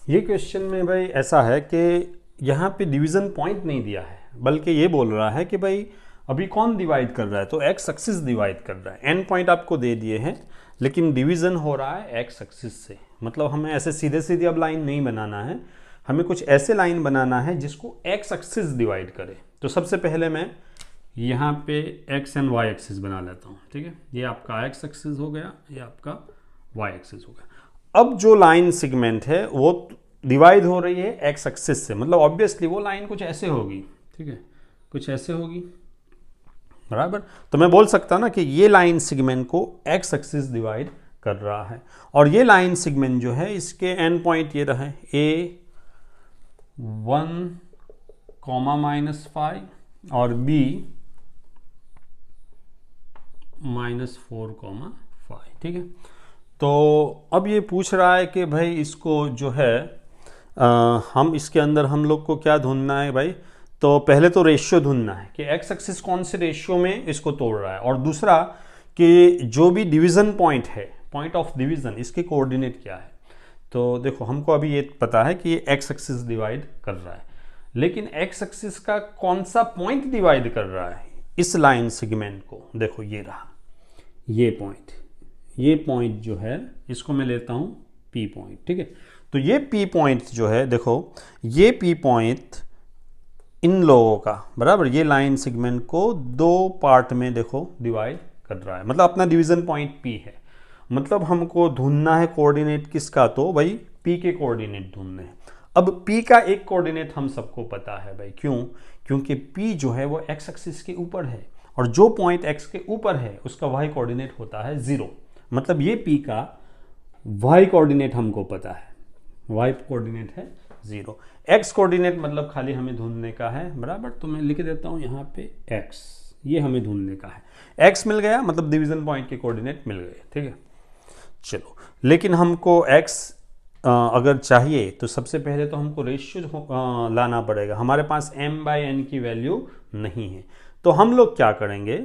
ये क्वेश्चन में भाई ऐसा है कि यहाँ पे डिवीज़न पॉइंट नहीं दिया है, बल्कि ये बोल रहा है कि भाई अभी कौन डिवाइड कर रहा है, तो एक्स एक्सिस डिवाइड कर रहा है। एंड पॉइंट आपको दे दिए हैं, लेकिन डिवीज़न हो रहा है एक्स एक्सिस से। मतलब हमें ऐसे सीधे सीधे अब लाइन नहीं बनाना है, हमें कुछ ऐसे लाइन बनाना है जिसको एक्स एक्सिस डिवाइड करे। तो सबसे पहले मैं यहाँ पे एक्स एंड वाई एक्सिस बना लेता हूँ, ठीक है। ये आपका एक्स एक्सिस हो गया, ये आपका वाई एक्सिस हो गया। अब जो लाइन सेगमेंट है वो डिवाइड हो रही है एक्स एक्सिस से, मतलब ऑब्वियसली वो लाइन कुछ ऐसे होगी, ठीक है, कुछ ऐसे होगी, बराबर। तो मैं बोल सकता हूं ना कि ये लाइन सेगमेंट को एक्स एक्सिस डिवाइड कर रहा है, और ये लाइन सेगमेंट जो है इसके एंड पॉइंट ये रहा ए 1, -5 और बी -4, ठीक है। तो अब ये पूछ रहा है कि भाई इसको जो है हम इसके अंदर हम लोग को क्या ढूंढना है भाई। तो पहले तो रेशियो ढूंढना है कि एक्स एक्सिस कौन से रेशियो में इसको तोड़ रहा है, और दूसरा कि जो भी डिवीज़न पॉइंट है, पॉइंट ऑफ डिवीज़न, इसके कोऑर्डिनेट क्या है। तो देखो हमको अभी ये पता है कि ये एक्स एक्सिस डिवाइड कर रहा है, लेकिन एक्स एक्सिस का कौन सा पॉइंट डिवाइड कर रहा है इस लाइन सेगमेंट को। देखो ये रहा ये पॉइंट, ये पॉइंट जो है इसको मैं लेता हूं P पॉइंट, ठीक है। तो ये P पॉइंट जो है, देखो ये P पॉइंट इन लोगों का, बराबर, ये लाइन सेगमेंट को दो पार्ट में देखो डिवाइड कर रहा है, मतलब अपना डिवीजन पॉइंट P है। मतलब हमको ढूंढना है कोऑर्डिनेट किसका, तो भाई P के कोऑर्डिनेट ढूंढने हैं। अब P का एक कोऑर्डिनेट हम सबको पता है भाई, क्यों, क्योंकि P जो है वो एक्स एक्सिस के ऊपर है, और जो पॉइंट एक्स के ऊपर है उसका वाई कोऑर्डिनेट होता है 0। मतलब ये P का y कोऑर्डिनेट हमको पता है, y कोऑर्डिनेट है 0। x कोऑर्डिनेट मतलब खाली हमें ढूंढने का है, बराबर। तो मैं लिख देता हूं यहाँ पे x, ये हमें ढूंढने का है। x मिल गया, मतलब डिवीजन पॉइंट के कोऑर्डिनेट मिल गए, ठीक है। चलो, लेकिन हमको x अगर चाहिए तो सबसे पहले तो हमको रेशियो लाना पड़ेगा। हमारे पास m/n की वैल्यू नहीं है, तो हम लोग क्या करेंगे,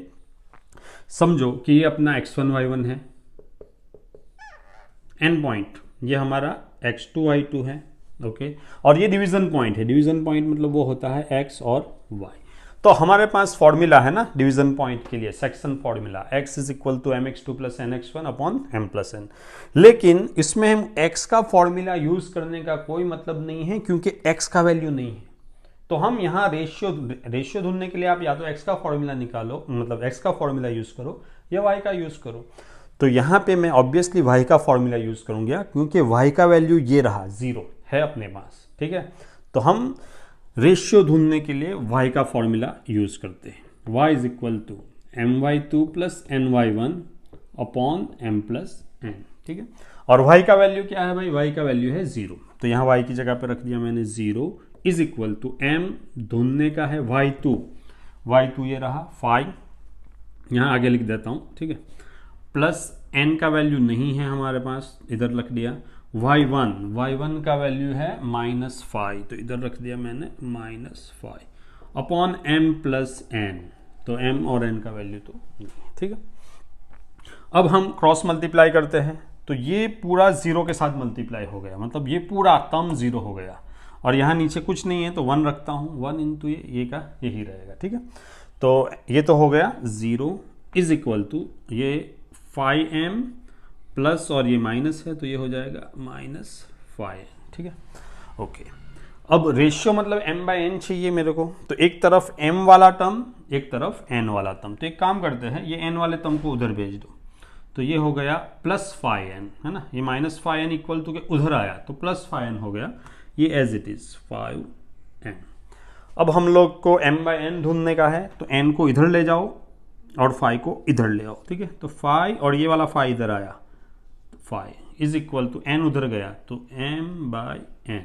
समझो कि ये अपना x1 y1 है, एंड पॉइंट ये हमारा x2 y2 है, ओके। और ये डिवीजन पॉइंट है, डिवीजन पॉइंट मतलब वो होता है x और y। तो हमारे पास फॉर्मूला है ना डिवीजन पॉइंट के लिए, section formula, x = mx2 + nx1 / m+n। लेकिन इसमें हम x का फॉर्मूला यूज करने का कोई मतलब नहीं है, क्योंकि x का वैल्यू नहीं है। तो हम यहाँ रेशियो ढूंढने के लिए आप या तो x का फॉर्मूला निकालो, मतलब x का फॉर्मूला यूज करो, या y का यूज करो। तो यहाँ पे मैं ऑब्वियसली y का फॉर्मूला यूज करूंगा, क्योंकि y का वैल्यू ये रहा 0 है अपने पास, ठीक है। तो हम रेशियो ढूंढने के लिए y का फॉर्मूला यूज करते हैं। y = my2 + ny1 / m+n, ठीक है। और y का वैल्यू क्या है भाई, y का वैल्यू है 0। तो यहाँ y की जगह पे रख दिया मैंने 0 = m ढूंढने का है y2 ये रहा 5, यहाँ आगे लिख देता हूँ, ठीक है, प्लस n का वैल्यू नहीं है हमारे पास, इधर रख दिया। y1 का वैल्यू है -5, तो इधर रख दिया मैंने -5 अपॉन m+n, तो m और n का वैल्यू तो नहीं है, ठीक है। अब हम क्रॉस मल्टीप्लाई करते हैं, तो ये पूरा 0 के साथ मल्टीप्लाई हो गया, मतलब ये पूरा टर्म 0 हो गया, और यहाँ नीचे कुछ नहीं है तो 1 रखता हूँ, 1 × ये का यही रहेगा, ठीक है। तो ये तो हो गया 0 = ये 5m प्लस और ये माइनस है, तो ये हो जाएगा -5, ठीक है, ओके। अब रेशियो मतलब m/n चाहिए मेरे को, तो एक तरफ m वाला टर्म, एक तरफ n वाला टर्म। तो एक काम करते हैं, ये n वाले टर्म को उधर भेज दो, तो ये हो गया +5n, है ना। ये -5n = के उधर आया तो +5n हो गया, ये एज इट इज 5n। अब हम लोग को m/n ढूंढने का है, तो n को इधर ले जाओ और 5 को इधर ले आओ, ठीक है। तो 5 और ये वाला 5 इधर आया, 5 = n उधर गया, तो m/n।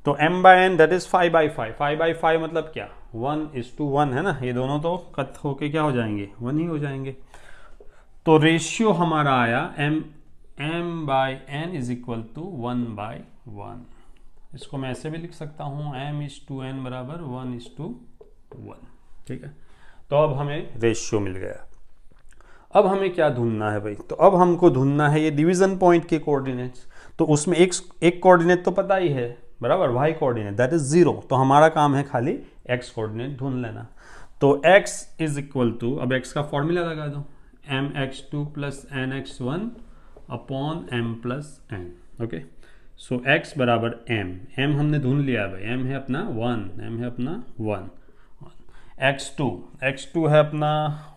तो m/n दैट इज 5/5, 5/5 मतलब क्या, 1:1 है ना। ये दोनों तो कट होके क्या हो जाएंगे, 1 ही हो जाएंगे। तो रेशियो हमारा आया m/n = 1/1। इसको मैं ऐसे भी लिख सकता हूँ, m/n = 1:1, ठीक है। तो अब हमें रेशियो मिल गया। अब हमें क्या ढूंढना है भाई, तो अब हमको ढूंढना है ये डिवीजन पॉइंट के कोऑर्डिनेट्स। तो उसमें एक कोऑर्डिनेट तो पता ही है, बराबर, वाई कोऑर्डिनेट दैट इज 0। तो हमारा काम है खाली एक्स कोऑर्डिनेट ढूंढ लेना। तो x इज इक्वल टू, अब x का फॉर्मूला लगा दो, mx2 plus nx1 upon m plus n। Okay, so x बराबर m हमने ढूंढ लिया भाई, m है अपना 1, x2 है अपना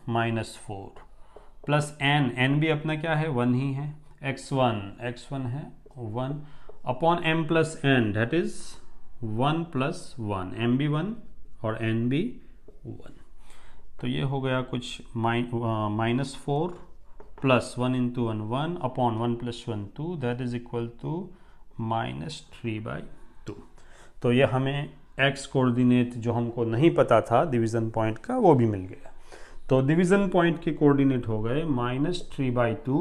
-4 प्लस n भी अपना क्या है 1 ही है, x1 है 1 upon m plus n that is 1 plus 1, m भी 1 और n भी 1। तो ये हो गया कुछ -4 plus 1 into 1 upon 1 plus 1 2 that is equal to -3/2। तो ये हमें x कोऑर्डिनेट जो हमको नहीं पता था डिवीज़न पॉइंट का वो भी मिल गया। तो डिवीज़न पॉइंट के कोऑर्डिनेट हो गए -3/2,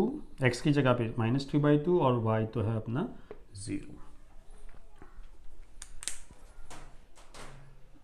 x की जगह पे -3/2 और y तो है अपना 0।